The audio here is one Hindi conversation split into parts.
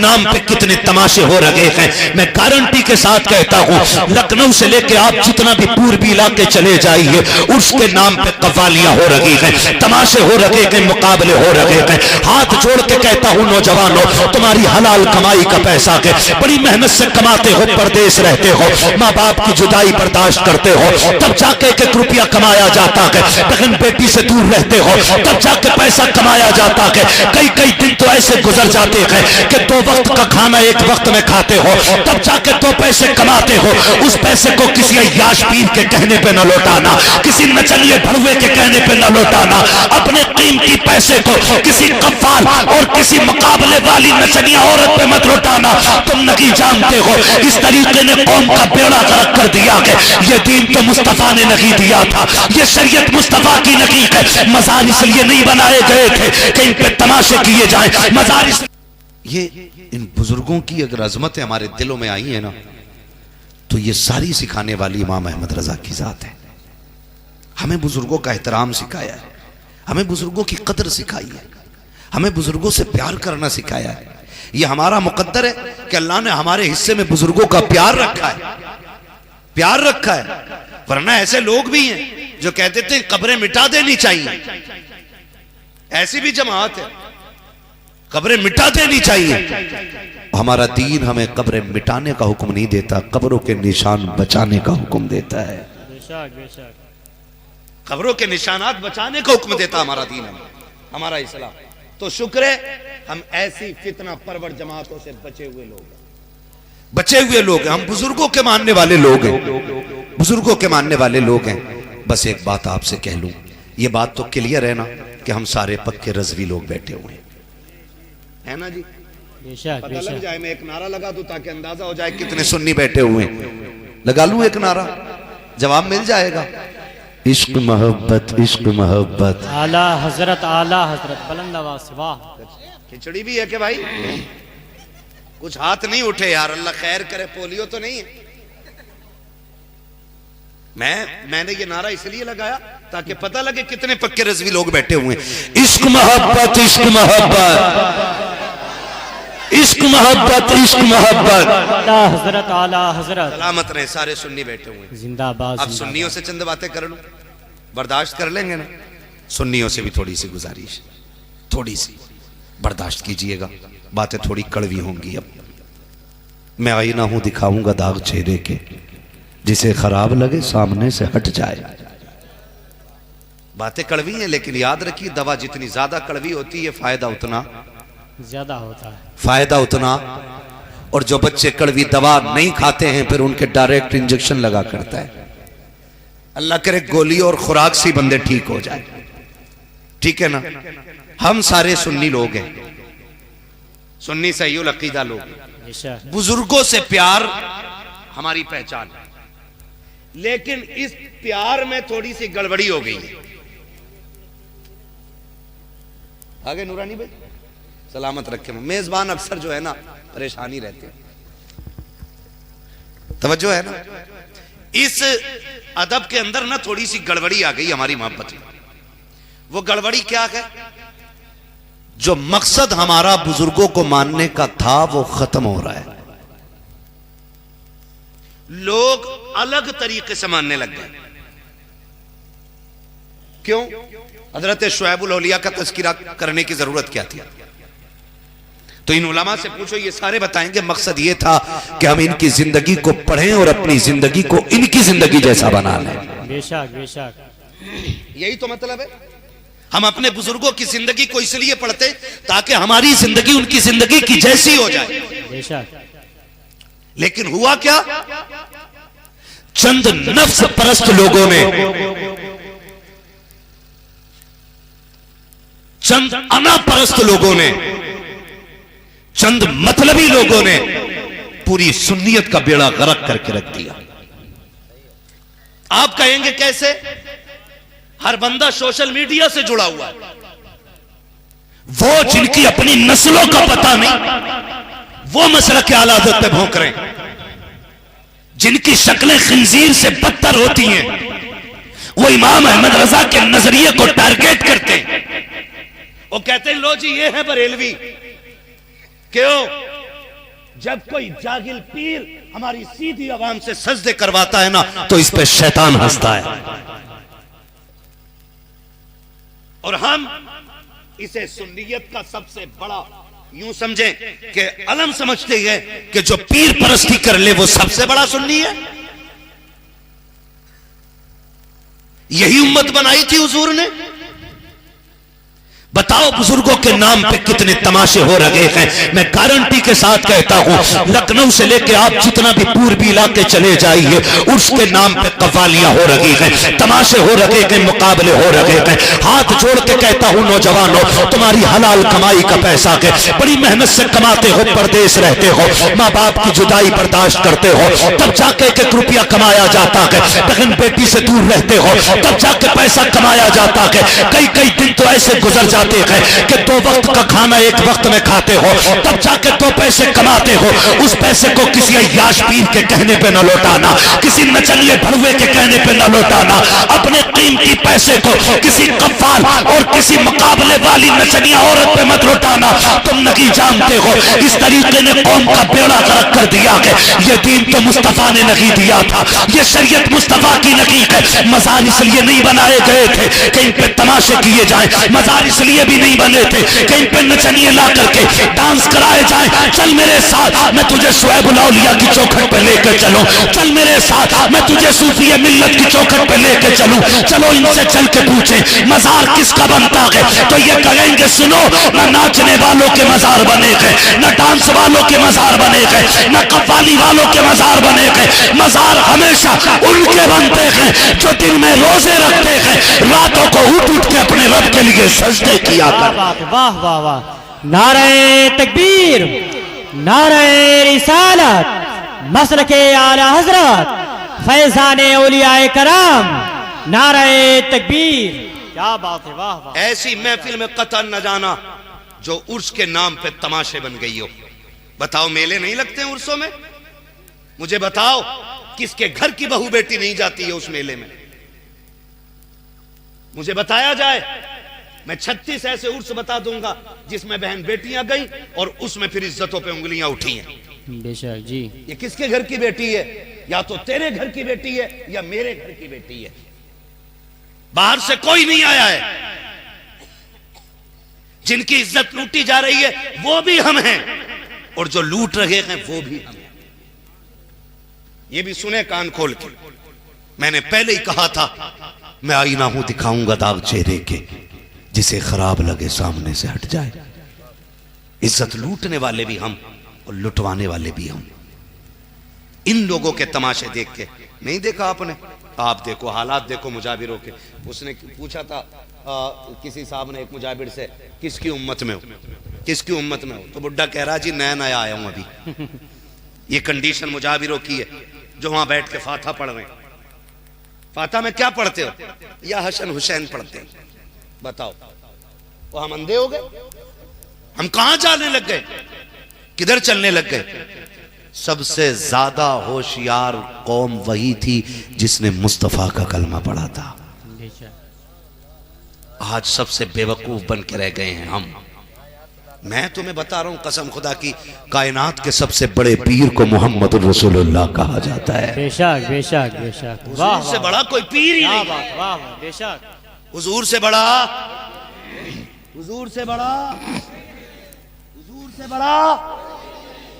नाम पे कितने तमाशे हो रहे हैं। मैं गारंटी के साथ कहता हूँ, लखनऊ से लेके आप जितना भी पूर्वी इलाके चले जाइए, उसके नाम पे कव्वालियां हो रही हैं, तमाशे हो रहे हैं, मुकाबले हो रहे हैं। हाथ जोड़ के कहता हूँ नौजवानों, तुम्हारी हलाल कमाई का पैसा है, बड़ी मेहनत से कमाते हो, परदेश रहते हो, माँ बाप की जुदाई बर्दाश्त करते हो, तब जाके एक रुपया कमाया जाता है। बहन बेटी से दूर रहते हो, तब जाके पैसा कमाया जाता है। कई कई दिन तो ऐसे गुजर जाते हैं कि 2 वक्त का खाना 1 वक्त में खाते हो, तब जाके 2 पैसे कमाते हो। उस पैसे को किसी अय्याश पीर के कहने पे न लौटाना, किसी नचनिए भड़ुए के कहने पे न लौटाना, अपने कीमती पैसे को किसी कव्वाल और किसी मुकाबले वाली नचनिया औरत पे मत लौटाना। तुम नहीं जानते हो इस तरीके ने कौम का बेड़ा गर्क कर दिया है। ये दीन तो मुस्तफा ने नहीं दिया था, ये शरीयत मुस्तफा की नहीं है। मजार इसलिए नहीं बनाए गए थे कि इन पे तमाशे किए जाएं। मजार ये इन बुजुर्गों की अगर अजमतें हमारे दिलों में आई है ना, तो ये सारी सिखाने वाली इमाम अहमद रजा की जात है। हमें बुजुर्गों का एहतराम सिखाया है, हमें बुजुर्गों की कदर सिखाई है, हमें बुजुर्गों से प्यार करना सिखाया है। ये हमारा मुकद्दर है कि अल्लाह ने हमारे हिस्से में बुजुर्गों का प्यार रखा है, प्यार रखा है। वरना ऐसे लोग भी हैं जो कहते थे कब्रें मिटा देनी चाहिए, ऐसी भी जमात है, कब्रें मिटा देनी चाहिए। हमारा दीन हमें कब्रें मिटाने का हुक्म नहीं देता, कब्रों के निशान बचाने का हुक्म देता है। कब्रों के निशानात बचाने का हुक्म देता हमारा दीन, हमारा इस्लाम। तो शुक्र है हम ऐसी फितना परवर जमातों से बचे हुए लोग हैं, बचे हुए लोग हैं। हम बुजुर्गों के मानने वाले लोग हैं, बुजुर्गों के मानने वाले लोग हैं। बस एक बात आपसे कह लूं, ये बात तो क्लियर है ना कि हम सारे पक्के रज़वी लोग बैठे हुए हैं, है ना जी? पता लग जाए, मैं एक नारा लगा दूं ताकि अंदाजा हो जाए कितने सुन्नी बैठे हुए हैं। लगा लूं एक नारा, जवाब मिल जाएगा। इश्क मोहब्बत, इश्क मोहब्बत, आला हजरत बुलंद आवाज़ से वाह। खिचड़ी भी है कि भाई कुछ हाथ नहीं उठे यार, अल्लाह खैर करे, पोलियो तो नहीं है। मैंने ये नारा इसलिए लगाया ताकि पता लगे कितने पक्के रज़वी लोग बैठे हुए हैं। इश्क मोहब्बत, इश्क मोहब्बत, इश्क मोहब्बत, इश्क मोहब्बत। आला हजरत, आला हजरत। सलामत रहे, सारे सुन्नी बैठे हुए हैं, जिंदाबाद। अब सुन्नियों से चंद बातें कर लूं, बर्दाश्त कर लेंगे ना? सुन्नियों से भी थोड़ी सी गुजारिश, थोड़ी सी बर्दाश्त कीजिएगा, बातें थोड़ी कड़वी होंगी। अब मैं आईना हूं, दिखाऊंगा दाग चेहरे के, जिसे खराब लगे सामने से हट जाए। बातें कड़वी हैं, लेकिन याद रखिए दवा जितनी ज्यादा कड़वी होती है फायदा उतना ज्यादा होता है, फायदा उतना। और जो बच्चे कड़वी दवा नहीं खाते हैं फिर उनके डायरेक्ट इंजेक्शन लगा करता है। अल्लाह करे गोली और खुराक से बंदे ठीक हो जाए, ठीक है ना? हम सारे सुन्नी लोग हैं, सुन्नी सहीउल अकीदा लोग। बुजुर्गों से प्यार हमारी पहचान है, लेकिन इस प्यार में थोड़ी सी गड़बड़ी हो गई है। आगे नूरानी भाई सलामत रखे। मेजबान अक्सर जो है ना परेशानी रहते हैं, तवज्जो है ना? इस अदब के अंदर ना थोड़ी सी गड़बड़ी आ गई हमारी मोहब्बत में। वो गड़बड़ी क्या है? जो मकसद हमारा बुजुर्गों को मानने का था वो खत्म हो रहा है। लोग अलग तरीके से मानने लग गए। क्यों? हजरत शुएबुल औलिया का तज़किरा करने की जरूरत क्या थी? तो इन उलमा से पूछो, ये सारे बताएंगे मकसद ये था कि हम इनकी जिंदगी को पढ़ें और अपनी जिंदगी को इनकी जिंदगी जैसा बना लें। बेशक बेशक, यही तो मतलब है। हम अपने बुजुर्गों की जिंदगी को इसलिए पढ़ते ताकि हमारी जिंदगी उनकी जिंदगी की जैसी हो जाए। बेशक। लेकिन हुआ क्या? चंद नफ्स परस्त लोगों ने, चंद अना परस्त लोगों ने, चंद मतलबी लोगों ने पूरी सुन्नियत का बेड़ा गर्क करके रख दिया। आप कहेंगे कैसे? हर बंदा सोशल मीडिया से जुड़ा हुआ है। वो जिनकी अपनी नस्लों का पता नहीं, वो मसलक आला हज़रत पे भौंक रहे हैं। जिनकी शक्लें खिंजीर से बदतर होती हैं, वो इमाम अहमद रजा के नजरिए को टारगेट करते हैं। वो कहते हैं लो जी ये है बरेलवी। क्यों? जब कोई जागिल पीर हमारी सीधी आवाम से सजदे करवाता है ना, तो इस पे शैतान हंसता है। और हम इसे सुन्नियत का सबसे बड़ा यूं समझें कि अलम समझते हैं कि जो पीर परस्ती कर ले वो सबसे बड़ा सुन्नी है। यही उम्मत बनाई थी हुजूर ने। बताओ बुजुर्गों के नाम पे कितने तमाशे हो रहे हैं। मैं गारंटी के साथ कहता हूं, लखनऊ से लेके आप जितना भी पूर्वी इलाके चले जाइए, उसके नाम पे कव्वालियां हो रही हैं, तमाशे हो रहे हैं, मुकाबले हो रहे हैं। हाथ जोड़ के कहता हूं नौजवानों, तुम्हारी हलाल कमाई का पैसा है, बड़ी मेहनत से कमाते हो, परदेश रहते हो, माँ बाप की जुदाई बर्दाश्त करते हो, तब जाके एक रुपया कमाया जाता है। बहन बेटी से दूर रहते हो, तब जाके पैसा कमाया जाता है। कई कई दिन तो ऐसे गुजर जाते हैं कि 2 वक्त का खाना 1 वक्त में खाते हो, तब जाके 2 पैसे कमाते हो। उस पैसे को किसी अय्याश पीर के कहने पे न लौटाना, किसी नचनिए भड़ुए के कहने पे न लौटाना, अपने कीमती पैसे को किसी कव्वाल और किसी मुकाबले वाली नचनिया औरत पे मत लौटाना। तुम नहीं जानते हो इस तरीके ने कौम का बेड़ा गर्क कर दिया है। ये दीन तो मुस्तफा ने नहीं दिया था, ये शरीयत मुस्तफा की नहीं है। मजार इसलिए नहीं बनाए गए थे कि इन पे तमाशे किए जाए, मजार इसलिए भी नहीं बने थे कि इन पे नचनिए ला करके डांस कराए जाए। चल मेरे साथ, मैं तुझे शुएबुल औलिया की चौखट पे लेकर चलूं, चल मेरे साथ, मैं तुझे सूफिया मिल्लत की चौखट पे लेकर चलूं। चलो इनसे चल के पूछे मजार किसका बनता है, तो ये कहेंगे सुनो, न नाचने वालों के मजार बने गए, न डांस वालों के मजार बने गए, न कव्वाली वालों के मजार बने गए। मजार हमेशा उनके बनते हैं जो दिन में रोजे रखते हैं, रातों को उठ उठ के अपने रब के लिए सजदे किया कर। वाह वाह वाह, नारे तकबीर, नारे रिसालत, मसलके आला हजरत, फैजाने औलियाए कराम, नारे तकबीर। क्या बात है, वाह वाह। ऐसी महफिल में कतन न जाना जो उर्स के नाम पे तमाशे बन गई हो। बताओ मेले नहीं लगते हैं उर्सों में? मुझे बताओ किसके घर की बहू बेटी नहीं जाती है उस मेले में? मुझे बताया जाए। मैं 36 ऐसे उर्स बता दूंगा जिसमें बहन बेटियां गई और उसमें फिर इज्जतों पे उंगलियां उठी हैं। बेशक जी। ये किसके घर की बेटी है? या तो तेरे घर की बेटी है या मेरे घर की बेटी है। बाहर से कोई नहीं आया है। जिनकी इज्जत लूटी जा रही है वो भी हम हैं, और जो लूट रहे हैं वो भी हम हैं। ये भी सुने कान खोल के। मैंने पहले ही कहा था, मैं आईना हूं दिखाऊंगा दाग चेहरे के, जिसे खराब लगे सामने से हट जाए। इज्जत लूटने वाले भी हम और लुटवाने वाले भी हम। इन लोगों के तमाशे देख के नहीं देखा आपने? आप देखो, हालात देखो मुजाबिरों के। उसने पूछा था किसी साहब ने एक मुजाबिर से, किसकी उम्मत में हो, किसकी उम्मत में हो? तो बुड्ढा कह रहा जी नया नया आया हूं अभी। ये कंडीशन मुजाबिरों की है जो वहां बैठ के फाता पढ़ रहे हैं। फाता में क्या पढ़ते हो? या हसन हुसैन पढ़ते हैं। बताओ, वो हम अंधे हो गए? हम कहां जाने लग गए? किधर चलने लग गए? सबसे ज्यादा होशियार कौम वही थी जिसने मुस्तफा का कलमा पढ़ा था। आज सबसे बेवकूफ बन के रह गए हैं हम। मैं तुम्हें बता रहा हूं कसम खुदा की, कायनात के सबसे बड़े पीर को मोहम्मद रसूलुल्लाह कहा जाता है। बेशक बेशक बेशक। हुजूर से बड़ा कोई पीर ही नहीं। वाह बेशक। हुजूर से बड़ा, हुजूर से बड़ा, हुजूर से बड़ा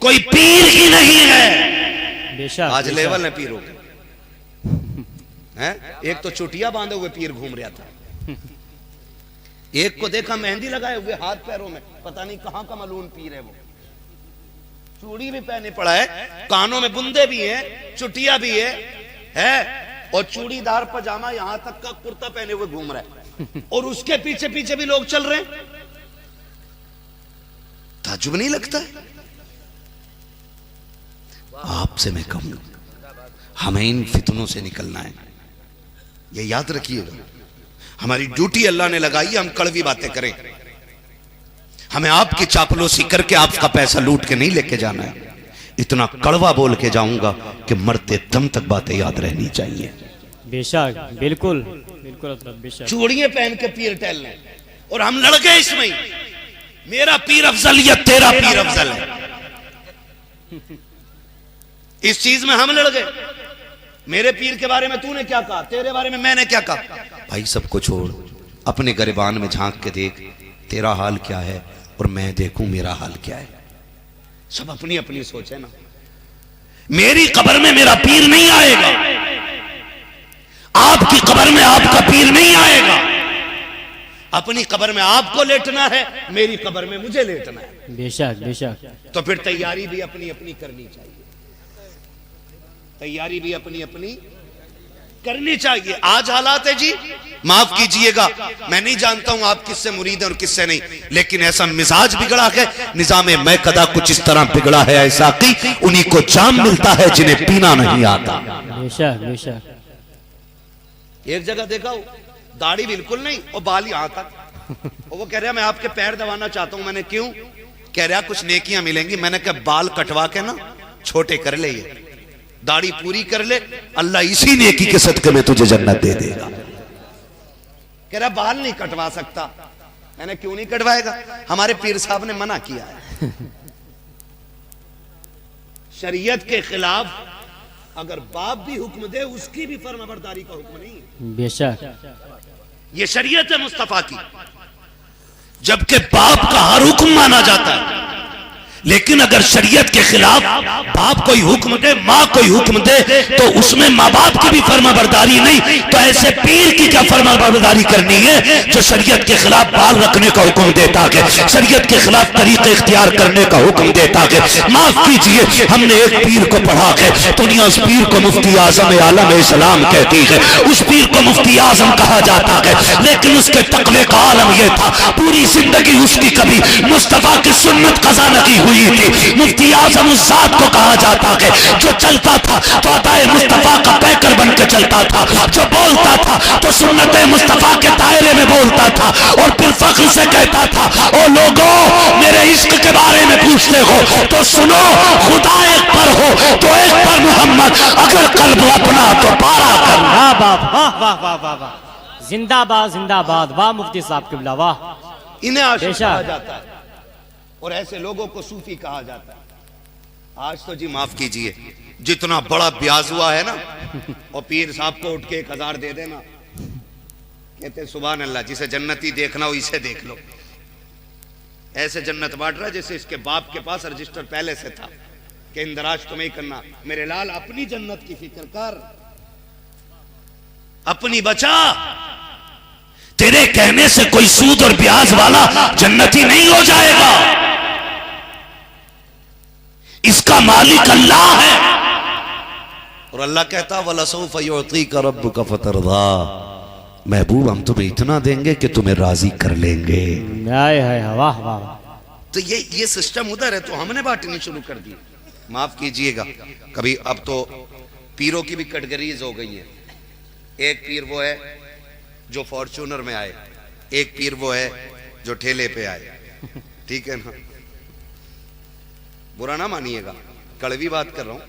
कोई पीर ही नहीं है। बेशक। आज लेवल है पीरों के। एक तो चुटिया बांधे हुए पीर घूम रहा था, एक को देखा मेहंदी लगाए हुए हाथ पैरों में, पता नहीं कहां का मालूम पीर है वो। चूड़ी भी पहने पड़ा है, कानों में बुंदे भी हैं, चुटिया भी है और चूड़ीदार पजामा यहां तक का कुर्ता पहने हुए घूम रहा है, और उसके पीछे पीछे भी लोग चल रहे हैं। ताज्जुब नहीं लगता है? आपसे मैं कहूं, हमें इन फितनों से निकलना है। ये याद रखिएगा, हमारी ड्यूटी अल्लाह ने लगाई, हम कड़वी बातें करें। हमें आपकी चापलूसी करके आपका पैसा लूट के नहीं लेके जाना है। इतना कड़वा बोल के जाऊंगा कि मरते दम तक बातें याद रहनी चाहिए। बेशक, बिल्कुल बिल्कुल बेशक। चूड़ियां पहन के पीर टहल लें और हम लड़ गए इसमें, मेरा पीर अफजल या तेरा पीर अफजल है। इस चीज में हम लड़ गए। मेरे पीर के बारे में तूने क्या कहा, तेरे बारे में मैंने क्या कहा। भाई सबको छोड़, अपने गरिबान में झांक के देख तेरा हाल क्या है और मैं देखूं मेरा हाल क्या है। सब अपनी अपनी सोच है ना। मेरी कब्र में मेरा पीर नहीं आएगा, आपकी कब्र में आपका पीर नहीं आएगा। अपनी कब्र में आपको लेटना है, मेरी कब्र में मुझे लेटना है। बेशक बेशक। तो फिर तैयारी भी अपनी अपनी करनी चाहिए, तैयारी भी अपनी अपनी करनी चाहिए। आज हालात है जी, माफ कीजिएगा, मैं नहीं जानता हूं आप किससे मुरीद हैं और किससे नहीं, लेकिन ऐसा मिजाज बिगड़ा है, निजामे मैं कदा कुछ इस तरह बिगड़ा है ऐसा कि उन्हीं को जाम मिलता है जिन्हें पीना नहीं आता। बेशक बेशक। एक जगह देखा, दाढ़ी बिल्कुल नहीं और बाल यहां तक, और वो कह रहा मैं आपके पैर दबाना चाहता हूं। मैंने क्यों? कह रहा कुछ नेकियां मिलेंगी। मैंने कहा बाल कटवा के ना छोटे कर ले, ये दाढ़ी पूरी कर ले, अल्लाह इसी नेकी के सदके में तुझे जन्नत दे देगा। कह रहा बाल नहीं कटवा सकता। मैंने क्यों नहीं कटवाएगा? हमारे पीर साहब ने मना किया है। शरीयत के खिलाफ अगर बाप भी हुक्म दे, उसकी भी फर्माबरदारी का हुक्म नहीं है। बेशक। ये शरीयत है मुस्तफा की, जबकि बाप का हर हुक्म माना जाता है। लेकिन अगर शरीयत के खिलाफ बाप कोई हुक्म दे, माँ कोई हुक्म दे, तो उसमें माँ बाप की भी फर्माबरदारी नहीं, तो ऐसे पीर की क्या फर्माबरदारी करनी है जो शरीयत के खिलाफ बाल रखने का हुक्म देता है, शरीयत के खिलाफ तरीके इख्तियार करने का हुक्म देता है। माफ कीजिए, हमने एक पीर को पढ़ा है, दुनिया उस पीर को मुफ्ती आजम आलम इस्लाम कहती है, उस पीर को मुफ्ती आजम कहा जाता है, लेकिन उसके तकवे का आलम यह था पूरी जिंदगी उसकी कभी मुस्तफा की सुन्नत कज़ा नहीं हुई थी। मुफ्ती आजम उस जात को कहा जाता है जो चलता था तो अताए मुस्तफा का पैकर बन के चलता था, जो बोलता था तो सुन्नत मुस्तफा के दायरे में बोलता था, और फिर फख्र से कहता था ओ लोगों मेरे इश्क के बारे में पूछते हो तो सुनो, खुदा एक पर हो तो एक पर मोहम्मद, अगर कल्ब अपना तो पारा करना। वाह वाह वाह वाह वाह वाह, जिंदाबाद जिंदाबाद, वाह मुफ्ती साहब किबला वाह। इन्हें आशिक बेशक। कहा जाता है और ऐसे लोगों को सूफी कहा जाता है। आज तो जी माफ कीजिए, जितना बड़ा ब्याज हुआ है ना, और पीर साहब को उठ के 1000 दे देना, कहते सुभान अल्लाह, जिसे जन्नती देखना हो इसे देख लो। ऐसे जन्नत बांट रहा है जैसे इसके बाप के पास रजिस्टर पहले से था कि इंदराज तुम्हें ही करना। मेरे लाल अपनी जन्नत की फिक्र कर, अपनी बचा। तेरे कहने से कोई सूद और ब्याज वाला जन्नती नहीं हो जाएगा, इसका मालिक अल्लाह है। और अल्लाह कहता वलसौफ युतीका रब्बुका फतरदा, महबूब हम तुम्हें इतना देंगे कि तुम्हें राजी कर लेंगे। वाह वाह। तो ये सिस्टम उधर है, तो हमने बांटनी शुरू कर दी। माफ कीजिएगा, कभी अब तो पीरों की भी कैटेगरीज हो गई है। एक पीर वो है जो फॉर्च्यूनर में आए, एक पीर वो है जो ठेले पे आए, ठीक है ना, बुरा ना मानिएगा, कड़वी बात कर रहा हूं।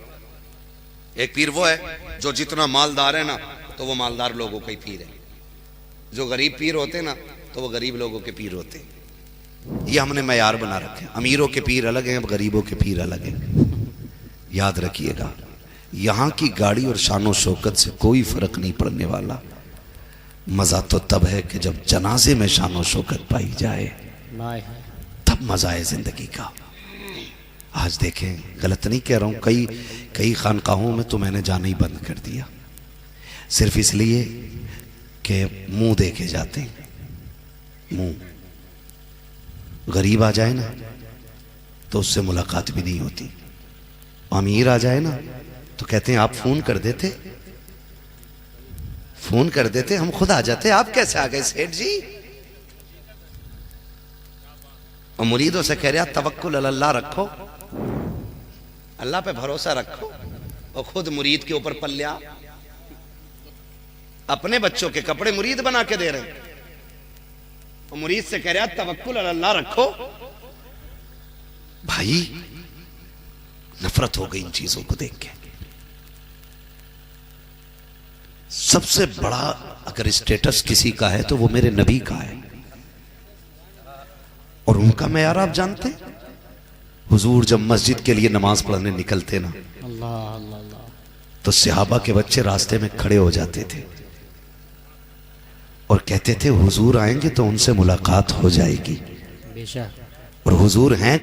एक पीर वो है जो जितना मालदार है ना तो वो मालदार लोगों का ही पीर है, जो गरीब पीर होते ना तो वो गरीब लोगों के पीर होते हैं। ये हमने मयार बना रखे, अमीरों के पीर अलग हैं, अब गरीबों के पीर अलग हैं। याद रखिएगा, यहां की गाड़ी और शानो शौकत से कोई फर्क नहीं पड़ने वाला। मजा तो तब है कि जब जनाजे में शानो शौकत पाई जाए, तब मजा है जिंदगी का। आज देखें, गलत नहीं कह रहा हूं, कई खानकाहों में तो मैंने जाना ही बंद कर दिया, सिर्फ इसलिए कि मुंह देखे जाते हैं। मुंह गरीब आ जाए ना तो उससे मुलाकात भी नहीं होती, अमीर आ जाए ना तो कहते हैं आप फोन कर देते, फोन कर देते, हम खुद आ जाते, आप कैसे आ गए सेठ जी। और मुरीदों से कह रहा तवक्कुल अल्लाह रखो, अल्लाह पे भरोसा रखो, और खुद मुरीद के ऊपर पल्ल्या, अपने बच्चों के कपड़े मुरीद बना के दे रहे हैं, और मुरीद से कह रहा तवक्कुल अल्लाह रखो। भाई नफरत हो गई इन चीजों को देख के। सबसे बड़ा अगर स्टेटस किसी का है तो वो मेरे नबी का है, और उनका मेयार आप जानते हैं, हुजूर जब मस्जिद के लिए नमाज पढ़ने निकलते ना, अल्लाह अल्लाह अल्लाह। तो सहाबा के बच्चे रास्ते में खड़े हो जाते थे और कहते थे हुजूर आएंगे तो उनसे मुलाकात हो जाएगी, बेशक। और हुजूर हैं